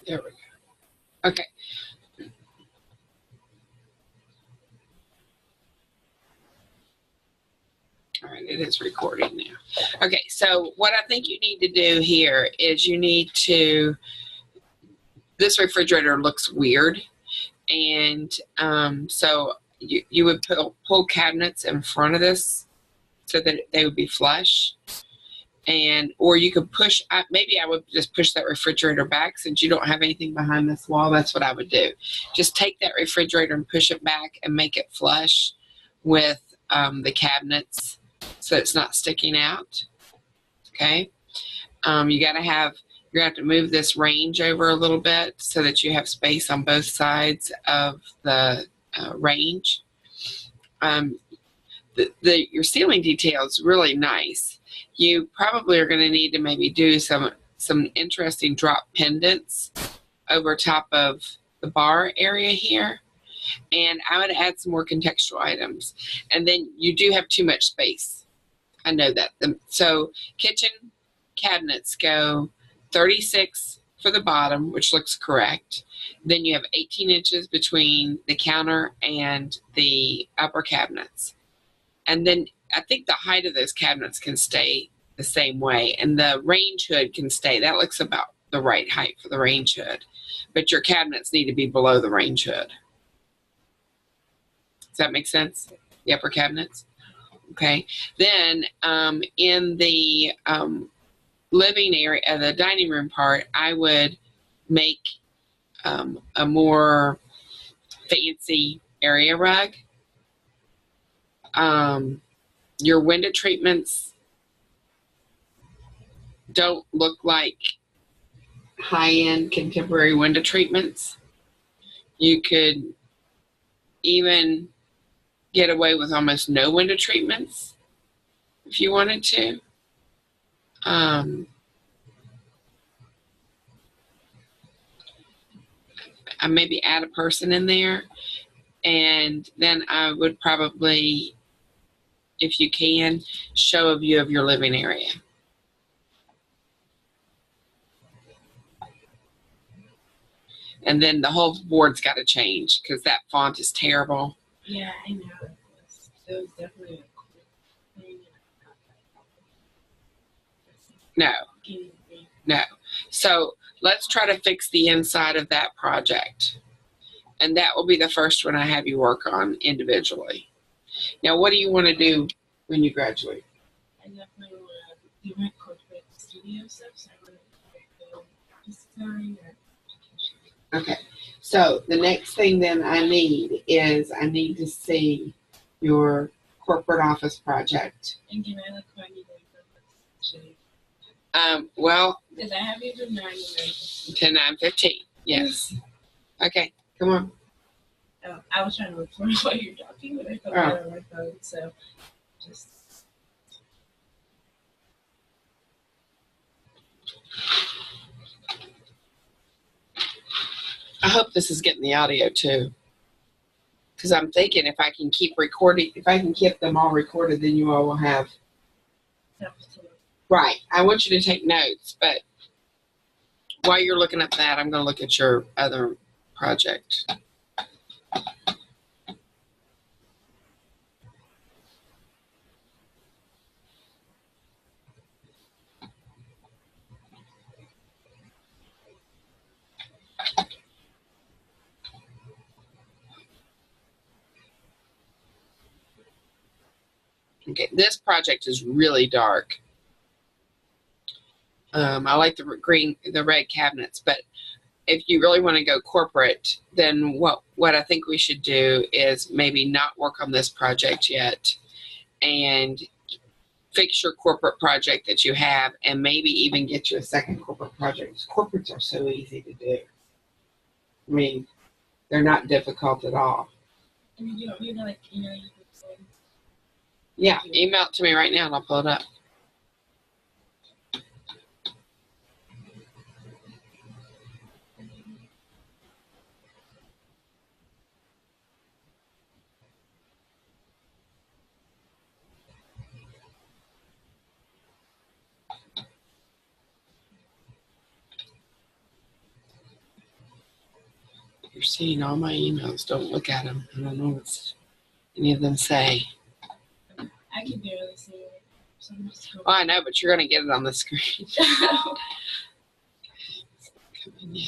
There we go. Okay. All right, it is recording now. Okay, so what I think you need to do here is you need to, this refrigerator looks weird, and so you would pull cabinets in front of this so that they would be flush. And or you could push, maybe I would just push that refrigerator back since you don't have anything behind this wall. That's what I would do. Just take that refrigerator and push it back and make it flush with the cabinets so it's not sticking out. Okay. You got to have, you're going to have to move this range over a little bit so that you have space on both sides of the range. Your ceiling detail is really nice. You probably are going to need to maybe do some interesting drop pendants over top of the bar area here. And I would add some more contextual items. And then you do have too much space. I know that. So kitchen cabinets go 36 for the bottom, which looks correct. Then you have 18 inches between the counter and the upper cabinets. And then I think the height of those cabinets can stay the same way, and the range hood can stay. That looks about the right height for the range hood, but your cabinets need to be below the range hood. Does that make sense? The upper cabinets? Okay. Then in the living area, the dining room part, I would make a more fancy area rug. Your window treatments don't look like high-end contemporary window treatments. You could even get away with almost no window treatments if you wanted to. I maybe add a person in there, and then I would probably, if you can, show a view of your living area. And then the whole board's got to change because that font is terrible. Yeah, I know. It was definitely a cool thing. No. So let's try to fix the inside of that project. And that will be the first one I have you work on individually. Now, what do you want to do when you graduate? I definitely want to do my corporate studio stuff. So I want to go design or Okay, so the next thing then I need is I need to see your corporate office project. And can I look what I need to well, because I have you from 9 to 9:15. Yes. Okay, come on. Oh, I was trying to look for what you're talking, but I thought I had on my phone, so just. I hope this is getting the audio too. Because I'm thinking if I can keep recording, if I can keep them all recorded, then you all will have. Right. I want you to take notes, but while you're looking up that, I'm going to look at your other project. Okay, this project is really dark. I like the red cabinets, but if you really want to go corporate, then what I think we should do is maybe not work on this project yet and fix your corporate project that you have, and maybe even get you a second corporate project. Corporates are so easy to do. I mean, they're not difficult at all. And you don't need to like email you. Yeah, email it to me right now and I'll pull it up. You're seeing all my emails. Don't look at them. I don't know what any of them say. I can barely see it. So I'm just Oh, I know, but you're going to get it on the screen. Coming in.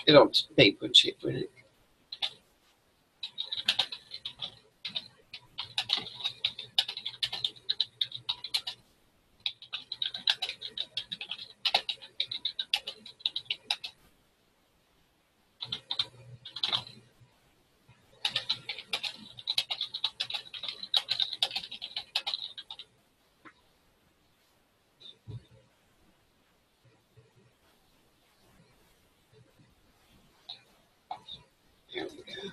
It'll be put you in it. There we go.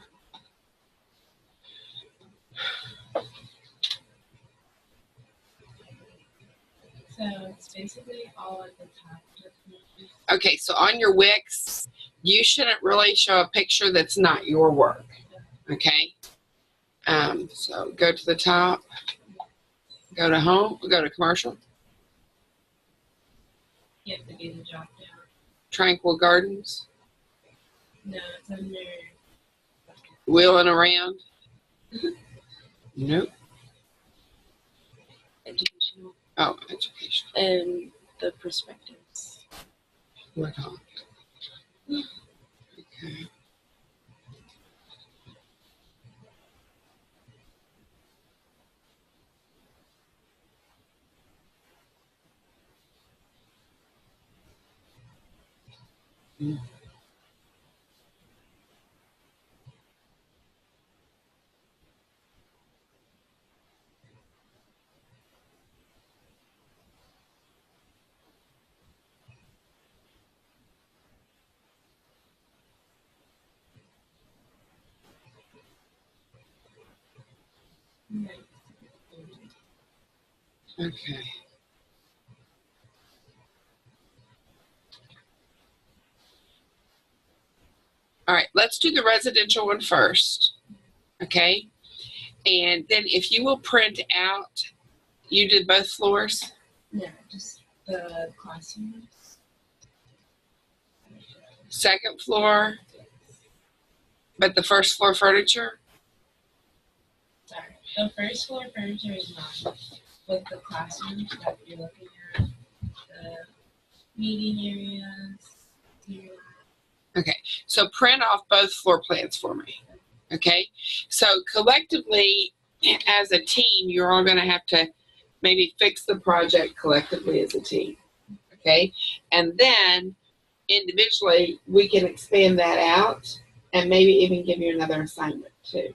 So it's basically all at the top. Okay, so on your Wix, you shouldn't really show a picture that's not your work. Okay? So go to the top, go to home, go to commercial, You have to do the drop down. Tranquil Gardens, No, it's under wheeling around. Nope. Educational Oh, education. and the perspectives. What on? Okay. Okay. All right, let's do the residential one first. Okay. And then if you will print out, you did both floors? No, just the classrooms. Second floor, but the first floor furniture? Sorry. The first floor furniture is not with the classrooms that you're looking at. The meeting areas. Okay, so print off both floor plans for me. Okay, so collectively, as a team, you're all going to have to maybe fix the project collectively as a team. Okay, and then individually, we can expand that out and maybe even give you another assignment too.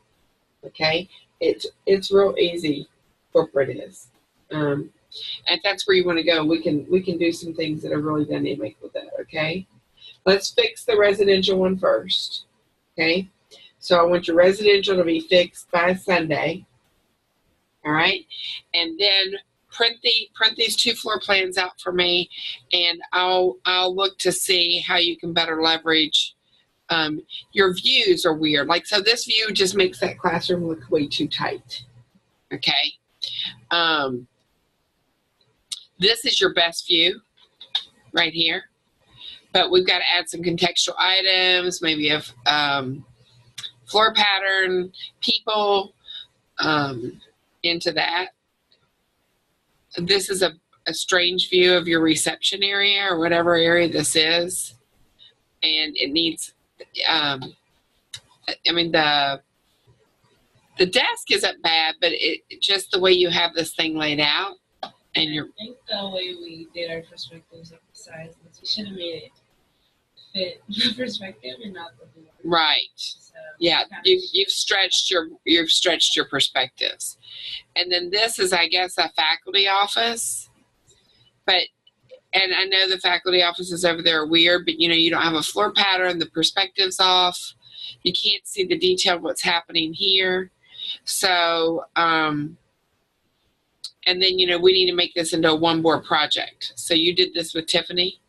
Okay, it's real easy. Corporate is. And that's where you want to go. We can do some things that are really dynamic with that. Okay. Let's fix the residential one first. Okay. So I want your residential to be fixed by Sunday. All right. And then print these two floor plans out for me, and I'll look to see how you can better leverage. Your views are weird. Like, so this view just makes that classroom look way too tight. Okay. This is your best view right here. But we've got to add some contextual items, maybe a floor pattern, people into that. This is a strange view of your reception area or whatever area this is. And it needs, I mean, the desk isn't bad, but it just the way you have this thing laid out. And I think the way we did our perspectives of the size, we should have made it fit the perspective and not the board. right. So Yeah, you've stretched your perspectives. And then this is, I guess, a faculty office. And I know the faculty offices over there are weird, but you don't have a floor pattern, the perspective's off. You can't see the detail of what's happening here. So And then, you know, we need to make this into a one board project. So you did this with Tiffany?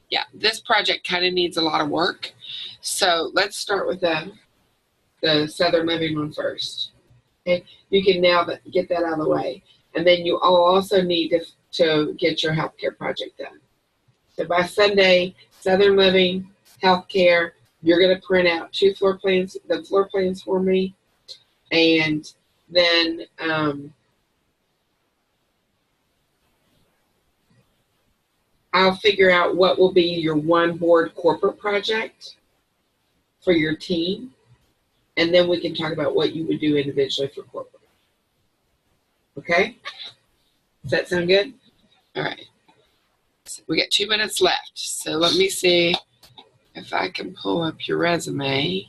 Yeah, this project kind of needs a lot of work. So let's start with the Southern Living one first. Okay, you can now get that out of the way. And then you all also need to get your healthcare project done. So by Sunday, Southern Living, healthcare, you're going to print out the floor plans for me. And then I'll figure out what will be your one board corporate project for your team. And then we can talk about what you would do individually for corporate. Okay? Does that sound good? All right. So we got 2 minutes left. So let me see if I can pull up your resume.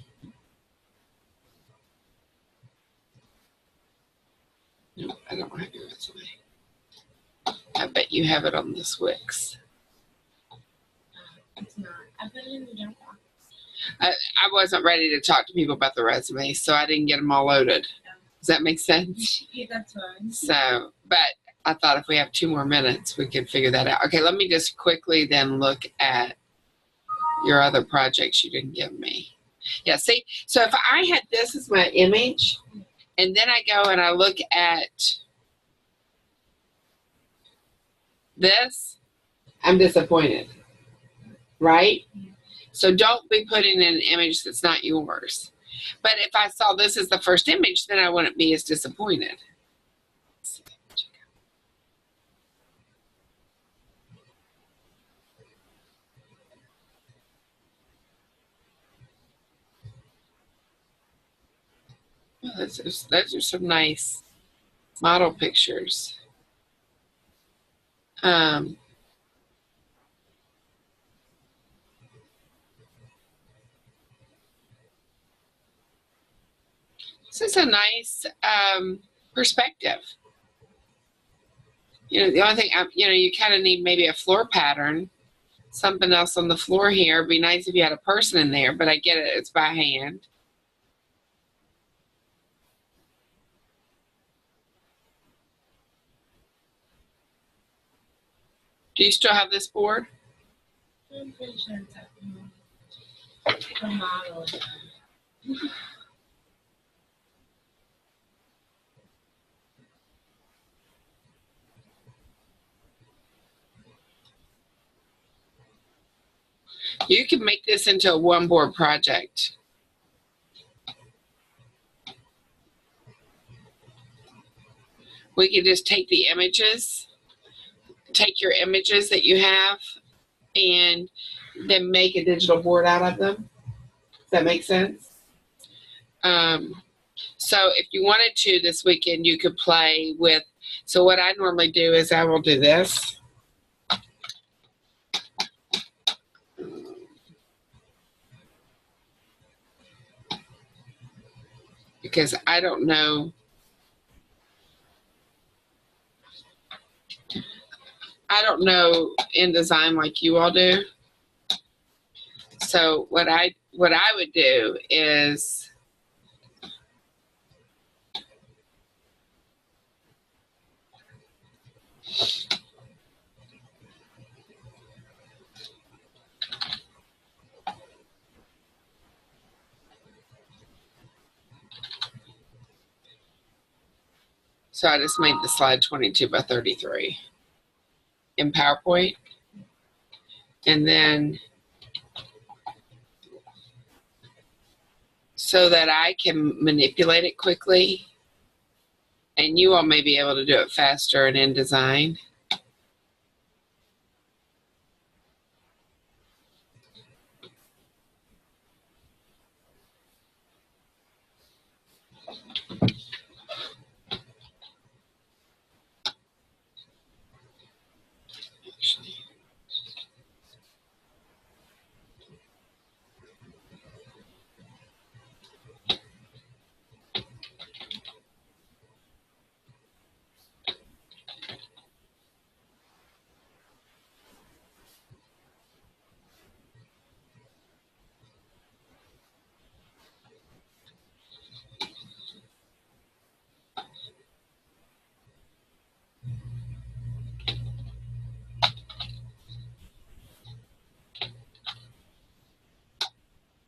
No, I don't have your resume. I bet you have it on this Wix. It's not. I put it in the junk box. I wasn't ready to talk to people about the resume, so I didn't get them all loaded. Does that make sense? Yeah, that's fine. So, but I thought if we have 2 more minutes, we could figure that out. Okay, let me just quickly then look at your other projects you didn't give me. Yeah, see, so if I had this as my image, and then I go and I look at this, I'm disappointed, right? So don't be putting in an image that's not yours. But if I saw this as the first image, then I wouldn't be as disappointed. Oh, those are some nice model pictures. This is a nice perspective. You know, the only thing, you know, you kind of need maybe a floor pattern, something else on the floor here. It'd be nice if you had a person in there, but I get it, it's by hand. Do you still have this board? I'm pretty sure it's at the model. You can make this into a one board project. We can just take the images, take your images that you have, and then make a digital board out of them. Does that make sense? So if you wanted to this weekend, you could play with, so what I normally do is I will do this. Because I don't know. I don't know InDesign like you all do. So what I would do is so I just made the slide 22 by 33 in PowerPoint. And then so that I can manipulate it quickly and you all may be able to do it faster in InDesign.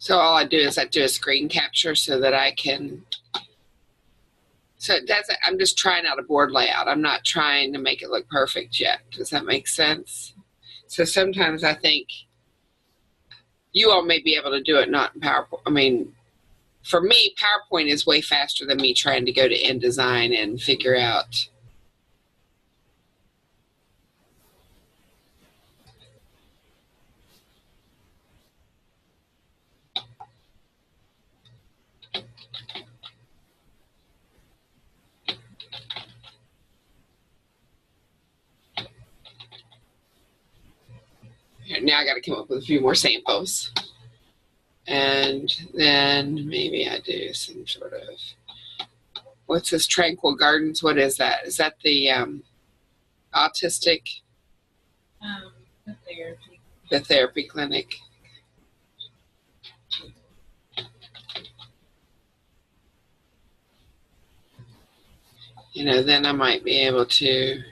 So all I do is I do a screen capture so that I can, so I'm just trying out a board layout. I'm not trying to make it look perfect yet. Does that make sense? So sometimes I think you all may be able to do it not in PowerPoint. I mean, for me, PowerPoint is way faster than me trying to go to InDesign and figure out. Now I got to come up with a few more samples. And then maybe I do some sort of, what's this, Tranquil Gardens? What is that? Is that the autistic? The therapy. The therapy clinic. You know, then I might be able to.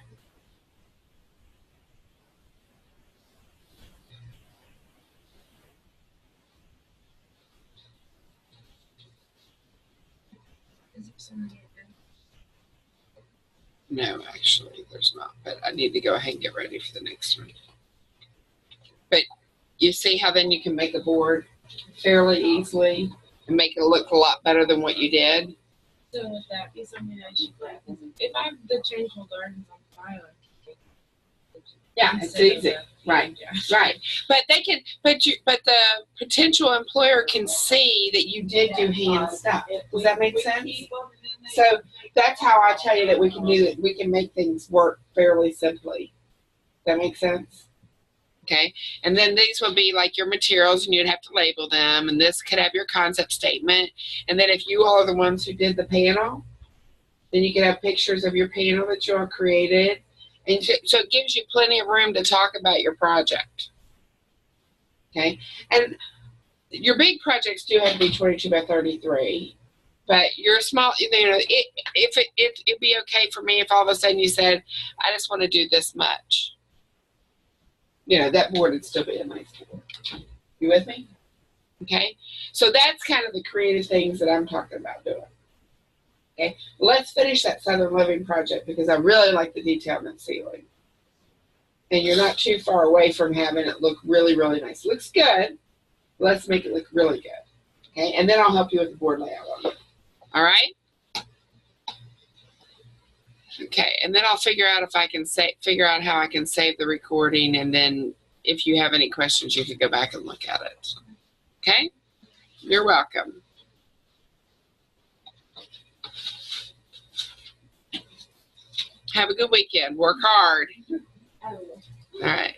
Is there someone here? No, actually, there's not. But I need to go ahead and get ready for the next one. But you see how then you can make a board fairly easily and make it look a lot better than what you did? So would that be something I should like? If I have the Tranquil Gardens on file, Yeah, it's easy. Right. Right. But they can, but the potential employer can see that you did do hand stuff. Does that make sense? So that's how I tell you that we can do it. We can make things work fairly simply. That makes sense? Okay. And then these would be like your materials and you'd have to label them. And this could have your concept statement. And then if you all are the ones who did the panel, then you can have pictures of your panel that you all created. And so it gives you plenty of room to talk about your project. Okay. And your big projects do have to be 22 by 33. But your small, you know, it'd be okay for me if all of a sudden you said, I just want to do this much. You know, that board would still be a nice board. You with me? Okay. So that's kind of the creative things that I'm talking about doing. Okay. Let's finish that Southern Living project because I really like the detail in that ceiling. And you're not too far away from having it look really, really nice. It looks good. Let's make it look really good. Okay. And then I'll help you with the board layout on it. All right. Okay, and then I'll figure out if I can figure out how I can save the recording, and then if you have any questions, you can go back and look at it. Okay? You're welcome. Have a good weekend. Work hard. All right.